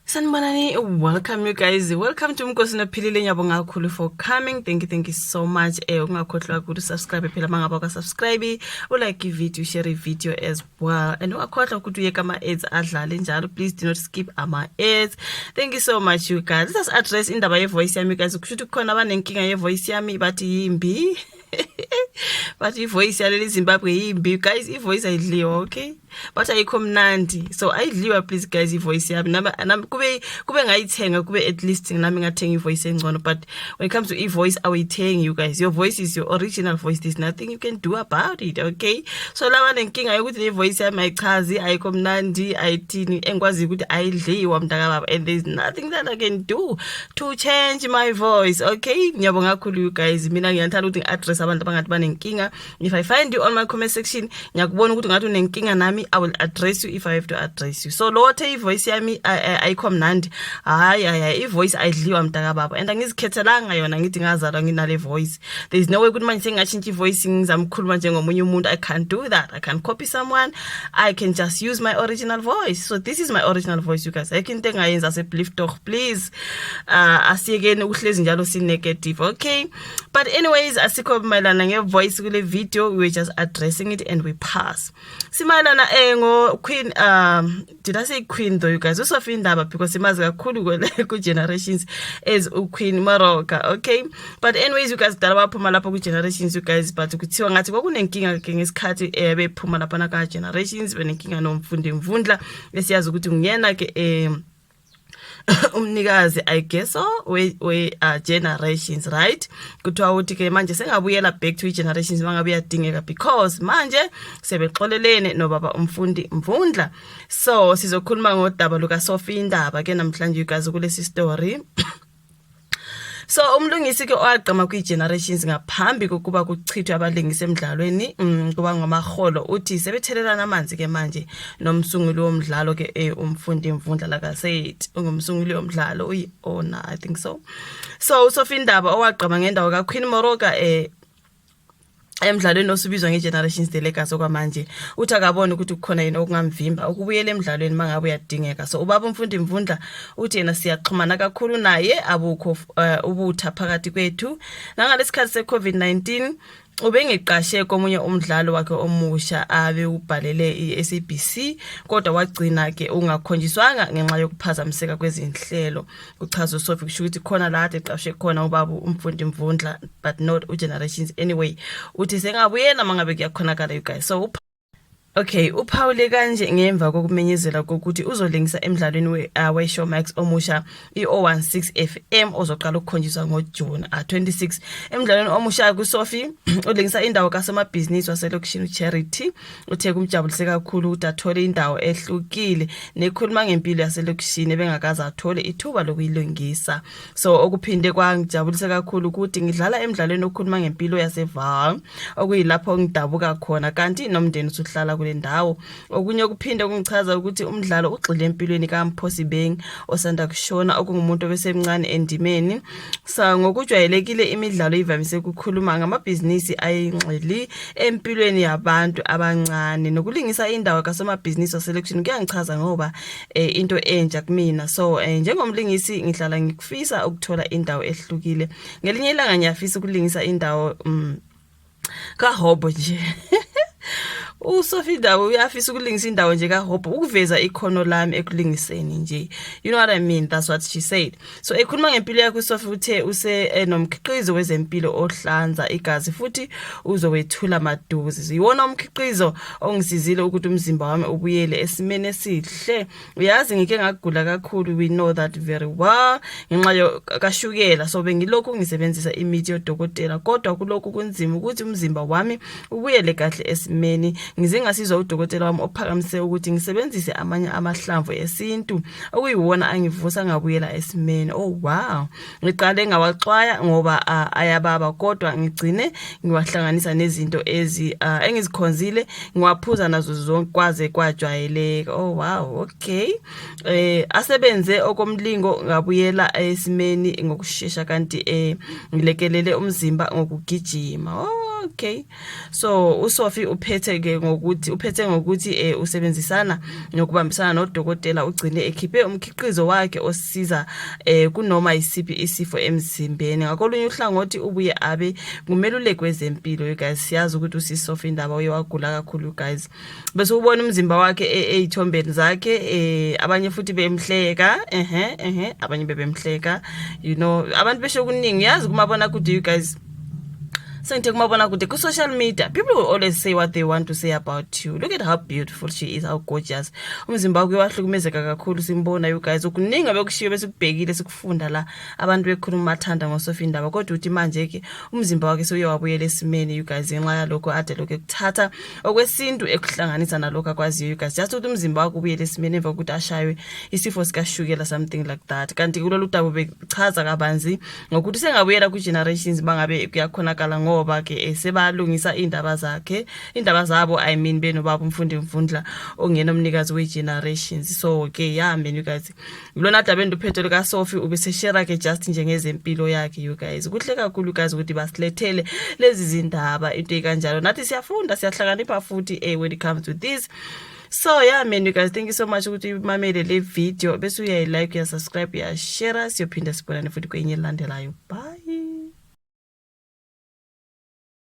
Sanibonani, welcome you guys. Welcome to Mkosi Nophilile Ngiyabonga kakhulu for coming. Thank you so much. Ungakhohlwa ukuthi subscribe phela mangaba ka subscribe, ulike video, share video as well. And ungakhohlwa ukuthi uyeka ama ads adlale njalo. Please do not skip ama ads. Thank you so much you guys. Let us address indaba ye voice yami guys. Kushuthi kukhona abanenkinga ye voice yami bathi yimbi. But ivoice yaleli Zimbabwe yimbi guys, ivoice ayidliwa, okay? But ayikho mnandi. So ayidliwa please guys ivoice yami. Nami kube ngayithenga kube at least nami ngathenga ivoice engcono, but when it comes to ivoice awuyithengi you guys. Your voice is your original voice. There's nothing you can do about it, okay? So laba nenkinga yokuthi le voice yami ayichazi, ayikho mnandi, ayithini engikwazi ukuthi ayidliwa mntaka baba, and there's nothing that I can do to change my voice, okay? Ngiyabonga kakhulu you guys. Mina ngiyathanda ukuthi address abantu abangathi banenkinga. If I find you on my comment section, ngiyakubona ukuthi ngathi unenkinga nami, I will address you if I have to address you. So lothe ivoice yami ayikho mnandi. Hayi ivoice ayidliwa mntaka baba. And angizikhethelanga yona ngithi ngazalwa nginale voice. There is no way ukuthi manje sengatshintsha ivoice ngizamkhuluma njengomunye umuntu. I can't do that. I can't copy someone. I can just use my original voice. So this is my original voice you guys. I can think ngayenza se-blift doch please. Asiyekeni uhlezi njalo si negative, okay? But anyways, asikho mayelana ngevoice kule video, we were just addressing it and we pass. Simayelana ngo Queen, did I say Queen though you guys? Usophie Ndaba, because simazi kakhulu ku generations as Queen Moroka, okay? But anyways you guys, dala baphuma lapho ku generations you guys, but kuthiwa ngathi kwakunenkinga ke ngesikhathi bephuma lapha na ka generations, benenkinga nomfundi Mvundla esiyazi ukuthi ngiyena ke umnikazi I guess we generations, right? Kuthiwa ukuthi ke manje sengabuyela back to generations mangabe yadingeka because manje sebexolelene nobaba umfundi Mvundla. So sizokhuluma ngodaba luka Sophie Ndaba ke namhlanje you guys kulesi story. So umlungisi ke owaqama kwi generations ngaphambi kokuba kuchithwe abalingisi emidlalweni kuba ngamaholo uthi sebethelelana amanzi ke manje nomsunguli womdlalo ke umfundi Mvundla like I said ungumsunguli womdlalo uyi-owner I think so. So Sophie Ndaba owaqama ngendawo ka Queen Moroka emidlalweni osubizwa ngegenerations the legacy okwamanje uthi akabona ukuthi kukhona yini okungamvimba ukubuyela emidlalweni mangabe uyadingeka. So ubaba umfundi Mvundla uthi yena siyaxhumana kakhulu naye abukho ubutha phakathi kwethu nangalesikhathi se-COVID-19 ubengiqashe komunye umdlalo wakhe omusha abe ubhalele iSABC kodwa wagcina ke ungakhonjiswanga ngenxa yokuphazamiseka kwezinhlelo. Kuchaza uSophie kusho ukuthi khona la ade eqashe khona ubaba umfundi Mvundla but not ugenerations anyway. Uthi sengabuyela mangabe kuyakhonakala you guys. So okay, uphawule kanje ngemva kokumenyezela kokuthi uzolingisa emidlalweni we-Showmax omusha i-016 FM ozoqala ukukhonjiswa ngoJune 26. Emidlalweni omusha kuSophie ulingisa indawo kasomabhizinisi waselokishini uCharity. Uthe kumjabulise kakhulu ukuthi athole indawo ehlukile nekhuluma ngempilo yaselokishini ebengakaze athole ithuba lokuyilungisa. So okuphinde kwangijabulisa kakhulu ukuthi ngidlala emidlalweni okhuluma ngempilo yaseVaal okuyilapho ngidabuka khona kanti nomndeni usuhlala kule ndawo. Okunye okuphinde kungichaza ukuthi umdlalo ugxile empilweni kaMphosi Beng osanda kushona okungumuntu obesemncane endimeni. Sa ngokujwayelekile imidlalo ivamise ukukhuluma ngamabhizinisi ayingxili empilweni yabantu abancane nokulingisa indawo kasomabhizinisi waselection kuyangichaza ngoba into entsha kumina. So njengomlingisi ngihlala ngikufisa ukuthola indawo ehlukile. Ngelinye ilanga ngiyafisa ukulingisa indawo kaHobo nje. uSophie Ndaba uyafisa ukulingisa indawo nje kaHobo ukuveza ikhono lami ekulingiseni nje. You know what I mean? That's what she said. So ekhuluma ngempilo yakhe uSophie uthe nomkhiqizo wezempilo ohlanza igazi futhi uzowethula maduze. Yiwona umkhiqizo ongisizile ukuthi umzimba wami ubuyele esimene esihle. Uyazi ngike ngagula kakhulu, we know that very well, ngenxa kashukela. So bengilokhu ngisebenzisa imithi yodokotela kodwa kulokhu kunzima ukuthi umzimba wami ubuyele kahle esimeni. Ngize ngasizwa udokotela wami ophakamise ukuthi ngisebenzise amanye amahlamvu esintu okuyiwona angivusa ngabuyela esimeni. Oh wow, ngiqale ngawaxwaya ngoba ayababa kodwa ngigcine ngiwahlanganisa nezinto engizikhonzile ngiwaphuza nazo zonke kwaze kwajwayeleka. Oh wow, okay. Asebenze okomlingo ngabuyela esimeni ngokusheshsha kanti ngilekelele umzimba ngokugijima. Okay, so uSophie uphethe ke ngokuthi usebenzisana nokubambisana nodokotela ugcine ekhiphe umkhiqizo wakhe osiza kunoma isiphi isifo emzimbeni. Ngakolunye uhlangothi ubuye abe ngumeluleki wezempilo guys. Siyazi ukuthi usiSophie Ndaba uyewagula kakhulu guys, bese ubona umzimba wakhe ezithombeni zakhe, abanye futhi bemhleka abanye bebemhleka, you know, abantu besho kuningi. Yazi kumabona kude you guys, sengithe kumabona kude ku social media, people will always say what they want to say about you. Look at how beautiful she is, how gorgeous. Umzimba wakhe wahlukumezeka kakhulu simbona you guys. Ukuningi abekushiyo bese kubhekile sikufunda la abantu bekhuluma mathanda ngoSophie Ndaba, kodwa uthi manje ke umzimba wakhe sewuyawabuyela esimeni you guys, ngenxa yalokho ade lokho ekuthatha okwesintu ekuhlanganisa nalokho akwaziyo you guys, just ukuthi umzimba wakhe ubuyele esimeni emva kokuthi ashaywe isifo sikashukela, something like that. Kanti kulolu daba bechaza kabanzi ngokuthi sengabuyela ku generations bangabe kuyakhonakala ngoba ke sebalungisa indaba zabo, I mean benobaba Mfundimvundla ongena umnikazi we-generations. So ke yambe you guys, lona daba enduphetho lika Sophie ubeseshare ke just njengezempilo yakhe you guys. Kuhle kakhulu guys ukuthi basilethele lezi zindaba into ekanjalo, nathi siyafunda siyahlakanipha futhi when it comes to this. So yeah man you guys, thank you so much ukuthi mamele le video, bese uyayilike, uyasubscribe, uyashare, siyophinda sibonane futhi kwenye elandelayo. Bye.